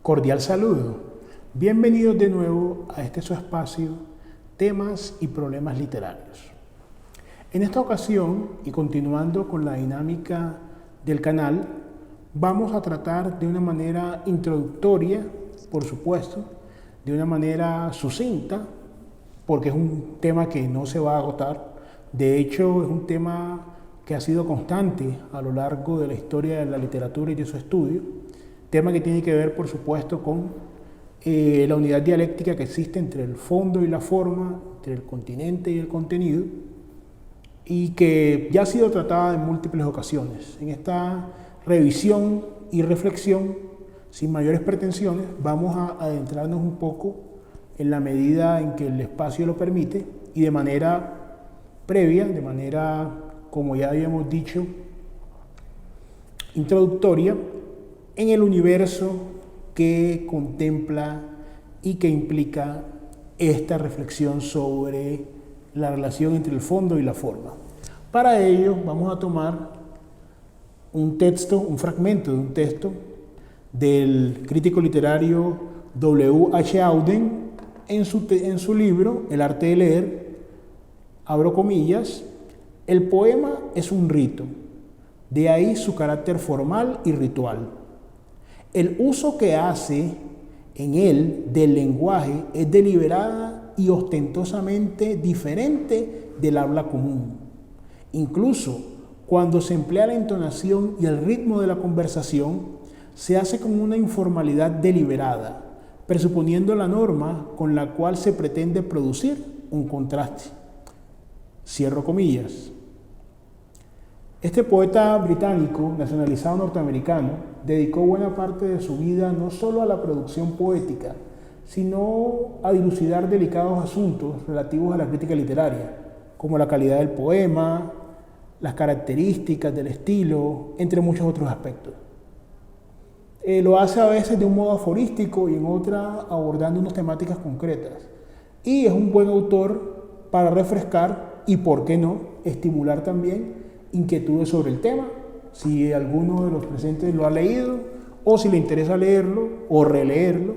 Cordial saludo. Bienvenidos de nuevo a este su espacio, temas y problemas literarios. En esta ocasión, y continuando con la dinámica del canal, vamos a tratar de una manera introductoria, por supuesto, de una manera sucinta, porque es un tema que no se va a agotar. De hecho, es un tema que ha sido constante a lo largo de la historia de la literatura y de su estudio, tema que tiene que ver, por supuesto, con la unidad dialéctica que existe entre el fondo y la forma, entre el continente y el contenido, y que ya ha sido tratada en múltiples ocasiones. En esta revisión y reflexión, sin mayores pretensiones, vamos a adentrarnos un poco en la medida en que el espacio lo permite y de manera previa, de manera, como ya habíamos dicho, introductoria, en el universo que contempla y que implica esta reflexión sobre la relación entre el fondo y la forma. Para ello vamos a tomar un texto, un fragmento de un texto del crítico literario W.H. Auden en su libro El arte de leer, abro comillas: el poema es un rito, de ahí su carácter formal y ritual. El uso que hace en él del lenguaje es deliberada y ostentosamente diferente del habla común. Incluso cuando se emplea la entonación y el ritmo de la conversación, se hace con una informalidad deliberada, presuponiendo la norma con la cual se pretende producir un contraste. Cierro comillas. Este poeta británico, nacionalizado norteamericano, dedicó buena parte de su vida no solo a la producción poética, sino a dilucidar delicados asuntos relativos a la crítica literaria, como la calidad del poema, las características del estilo, entre muchos otros aspectos. Lo hace a veces de un modo aforístico y en otra abordando unas temáticas concretas. Y es un buen autor para refrescar y, por qué no, estimular también inquietudes sobre el tema, si alguno de los presentes lo ha leído o si le interesa leerlo o releerlo,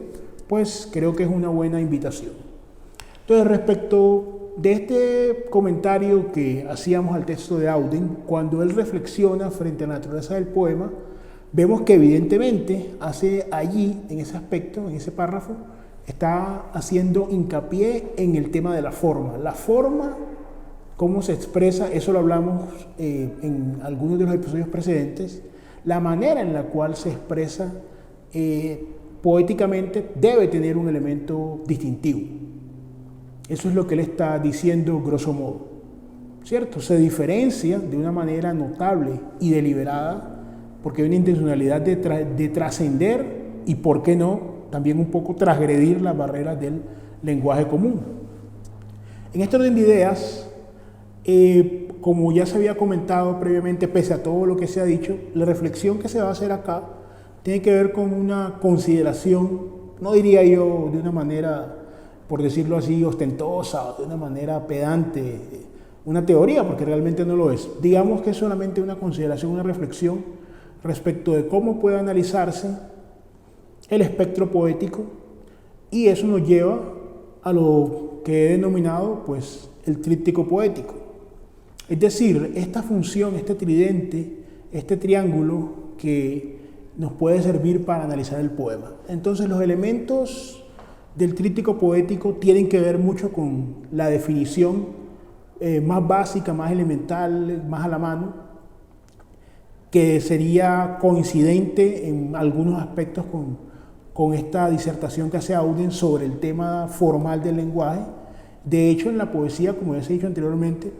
pues creo que es una buena invitación. Entonces, respecto de este comentario que hacíamos al texto de Auden, cuando él reflexiona frente a la naturaleza del poema, vemos que evidentemente hace allí, en ese aspecto, en ese párrafo, está haciendo hincapié en el tema de la forma. La forma, cómo se expresa, eso lo hablamos en algunos de los episodios precedentes, la manera en la cual se expresa poéticamente debe tener un elemento distintivo. Eso es lo que él está diciendo grosso modo, ¿cierto? Se diferencia de una manera notable y deliberada porque hay una intencionalidad de trascender y, por qué no, también un poco transgredir las barreras del lenguaje común. En este orden de ideas, como ya se había comentado previamente, pese a todo lo que se ha dicho, la reflexión que se va a hacer acá tiene que ver con una consideración, no diría yo de una manera, por decirlo así, ostentosa, de una manera pedante, una teoría, porque realmente no lo es. Digamos que es solamente una consideración, una reflexión respecto de cómo puede analizarse el espectro poético, y eso nos lleva a lo que he denominado pues el tríptico poético. Es decir, esta función, este tridente, este triángulo que nos puede servir para analizar el poema. Entonces, los elementos del tríptico poético tienen que ver mucho con la definición más básica, más elemental, más a la mano, que sería coincidente en algunos aspectos con esta disertación que hace Auden sobre el tema formal del lenguaje. De hecho, en la poesía, como ya se ha dicho anteriormente,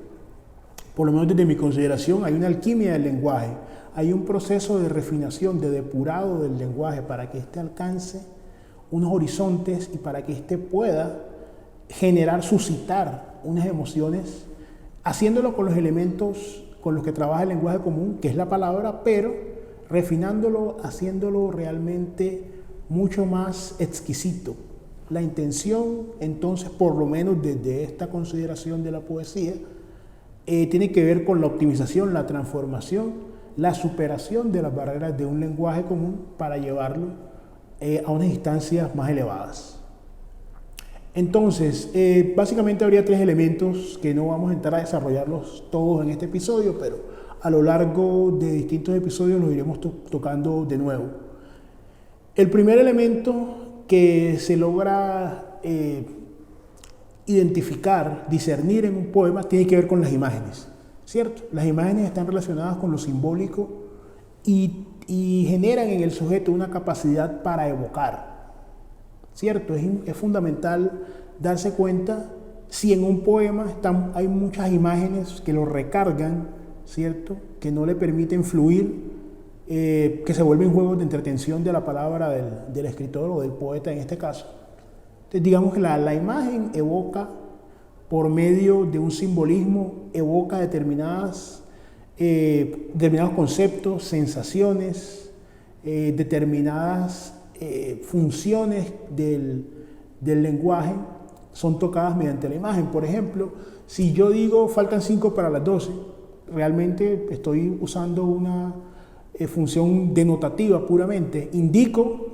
por lo menos desde mi consideración, hay una alquimia del lenguaje, hay un proceso de refinación, de depurado del lenguaje para que éste alcance unos horizontes y para que éste pueda generar, suscitar unas emociones, haciéndolo con los elementos con los que trabaja el lenguaje común, que es la palabra, pero refinándolo, haciéndolo realmente mucho más exquisito. La intención, entonces, por lo menos desde esta consideración de la poesía, tiene que ver con la optimización, la transformación, la superación de las barreras de un lenguaje común para llevarlo a unas instancias más elevadas. Entonces, básicamente habría tres elementos que no vamos a entrar a desarrollarlos todos en este episodio, pero a lo largo de distintos episodios los iremos tocando de nuevo. El primer elemento que se logra identificar, discernir en un poema, tiene que ver con las imágenes, ¿cierto? Las imágenes están relacionadas con lo simbólico y generan en el sujeto una capacidad para evocar, ¿cierto? Es fundamental darse cuenta si en un poema hay muchas imágenes que lo recargan, ¿cierto? Que no le permiten fluir, que se vuelven juegos de entretención de la palabra del escritor o del poeta en este caso. Entonces digamos que la imagen evoca, por medio de un simbolismo, evoca determinados conceptos, sensaciones, determinadas funciones del lenguaje son tocadas mediante la imagen. Por ejemplo, si yo digo faltan 5 para las 12, realmente estoy usando una función denotativa puramente. Indico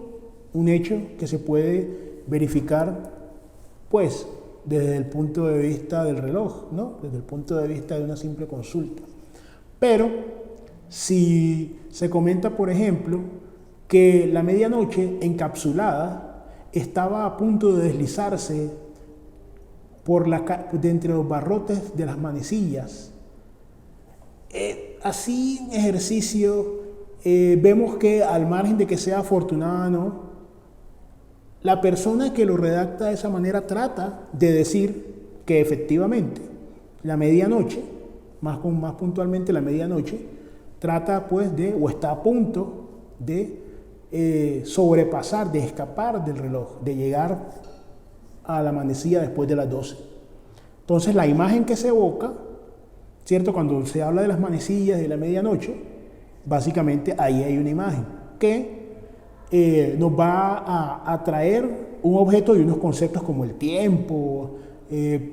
un hecho que se puede verificar, pues, desde el punto de vista del reloj, ¿no? Desde el punto de vista de una simple consulta. Pero si se comenta, por ejemplo, que la medianoche encapsulada estaba a punto de deslizarse de entre los barrotes de las manecillas, así en ejercicio vemos que, al margen de que sea afortunada, ¿no?, la persona que lo redacta de esa manera trata de decir que efectivamente la medianoche, más puntualmente la medianoche, trata pues o está a punto de sobrepasar, de escapar del reloj, de llegar a la manecilla después de las 12. Entonces la imagen que se evoca, ¿cierto? Cuando se habla de las manecillas de la medianoche, básicamente ahí hay una imagen que nos va a traer un objeto y unos conceptos como el tiempo.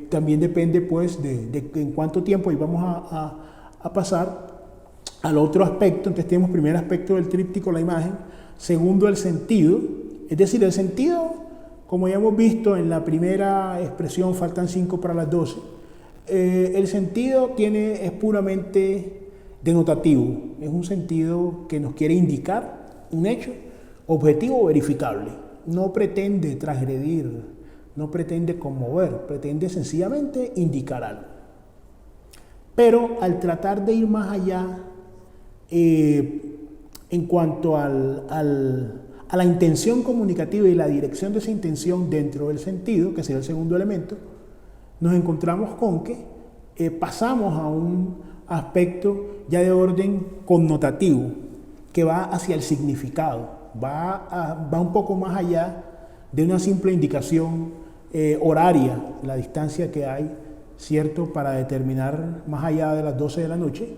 También depende pues de en cuánto tiempo, y vamos a pasar al otro aspecto. Entonces tenemos primer aspecto del tríptico, la imagen; segundo, el sentido, es decir, el sentido, como ya hemos visto en la primera expresión, faltan 5 para las 12, el sentido es puramente denotativo, es un sentido que nos quiere indicar un hecho objetivo o verificable, no pretende transgredir, no pretende conmover, pretende sencillamente indicar algo. Pero al tratar de ir más allá, en cuanto a la intención comunicativa y la dirección de esa intención dentro del sentido, que sería el segundo elemento, nos encontramos con que pasamos a un aspecto ya de orden connotativo, que va hacia el significado, va un poco más allá de una simple indicación horaria, la distancia que hay, ¿cierto?, para determinar más allá de las 12 de la noche.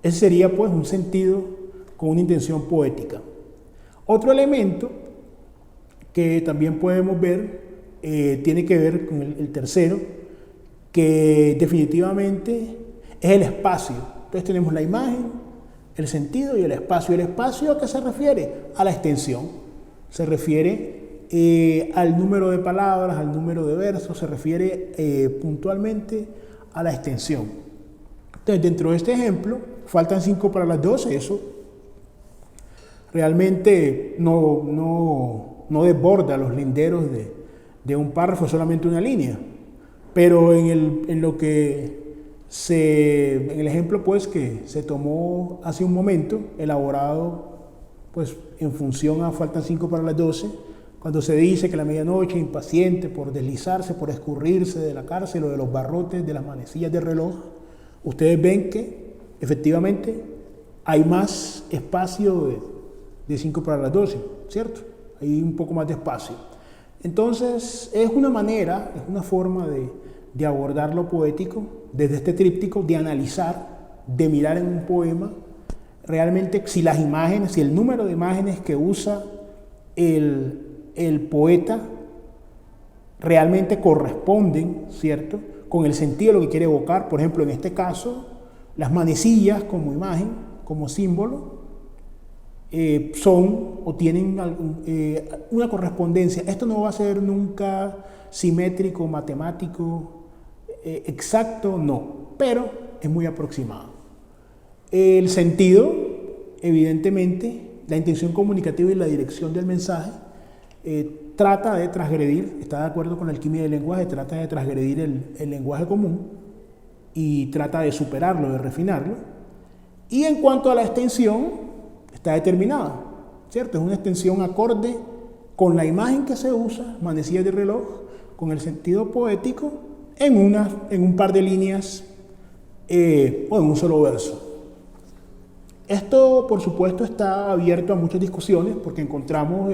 Ese sería pues un sentido con una intención poética. Otro elemento que también podemos ver tiene que ver con el tercero, que definitivamente es el espacio. Entonces tenemos la imagen, el sentido y el espacio. ¿El espacio a qué se refiere? A la extensión. Se refiere al número de palabras, al número de versos, se refiere puntualmente a la extensión. Entonces, dentro de este ejemplo, faltan 5 para las 12, eso realmente no desborda los linderos de un párrafo, solamente una línea. Pero en el ejemplo pues que se tomó hace un momento, elaborado pues en función a faltan 5 para las 12, cuando se dice que la medianoche, impaciente por deslizarse, por escurrirse de la cárcel o de los barrotes de las manecillas del reloj, ustedes ven que efectivamente hay más espacio de 5 para las 12, ¿cierto? Hay un poco más de espacio. Entonces es una forma de abordar lo poético desde este tríptico, de analizar, de mirar en un poema realmente si las imágenes, si el número de imágenes que usa el poeta realmente corresponden, ¿cierto?, con el sentido de lo que quiere evocar. Por ejemplo, en este caso, las manecillas como imagen, como símbolo, son o tienen una correspondencia. Esto no va a ser nunca simétrico, matemático, exacto, no, pero es muy aproximado. El sentido, evidentemente, la intención comunicativa y la dirección del mensaje trata de transgredir, está de acuerdo con la alquimia del lenguaje, trata de transgredir el lenguaje común y trata de superarlo, de refinarlo. Y en cuanto a la extensión, está determinada, ¿cierto? Es una extensión acorde con la imagen que se usa, manecillas de reloj, con el sentido poético, en un par de líneas o en un solo verso. Esto, por supuesto, está abierto a muchas discusiones porque encontramos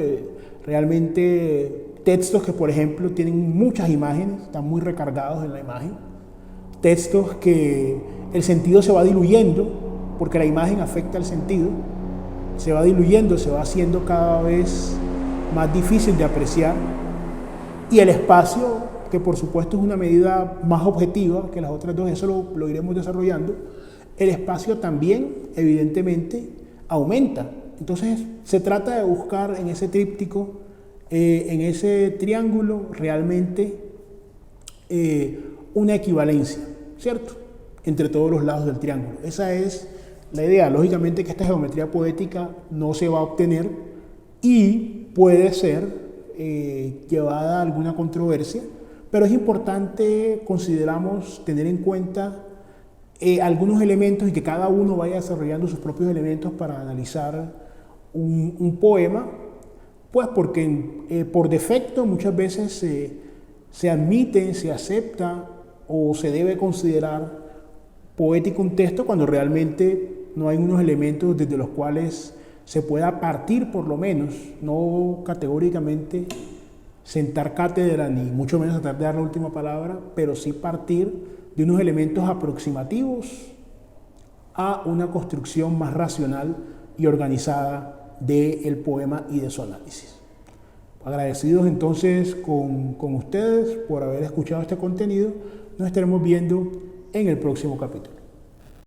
realmente textos que, por ejemplo, tienen muchas imágenes, están muy recargados en la imagen. Textos que el sentido se va diluyendo porque la imagen afecta al sentido, se va diluyendo, se va haciendo cada vez más difícil de apreciar. Y el espacio, que por supuesto es una medida más objetiva que las otras dos, eso lo iremos desarrollando, el espacio también, evidentemente, aumenta. Entonces, se trata de buscar en ese tríptico, en ese triángulo, realmente una equivalencia, ¿cierto?, entre todos los lados del triángulo. Esa es la idea. Lógicamente que esta geometría poética no se va a obtener y puede ser llevada a alguna controversia, pero es importante, consideramos, tener en cuenta algunos elementos y que cada uno vaya desarrollando sus propios elementos para analizar un poema, pues porque por defecto muchas veces se admite, se acepta o se debe considerar poético un texto cuando realmente no hay unos elementos desde los cuales se pueda partir, por lo menos, no categóricamente sentar cátedra, ni mucho menos tratar de dar la última palabra, pero sí partir de unos elementos aproximativos a una construcción más racional y organizada del poema y de su análisis. Agradecidos entonces con ustedes por haber escuchado este contenido. Nos estaremos viendo en el próximo capítulo.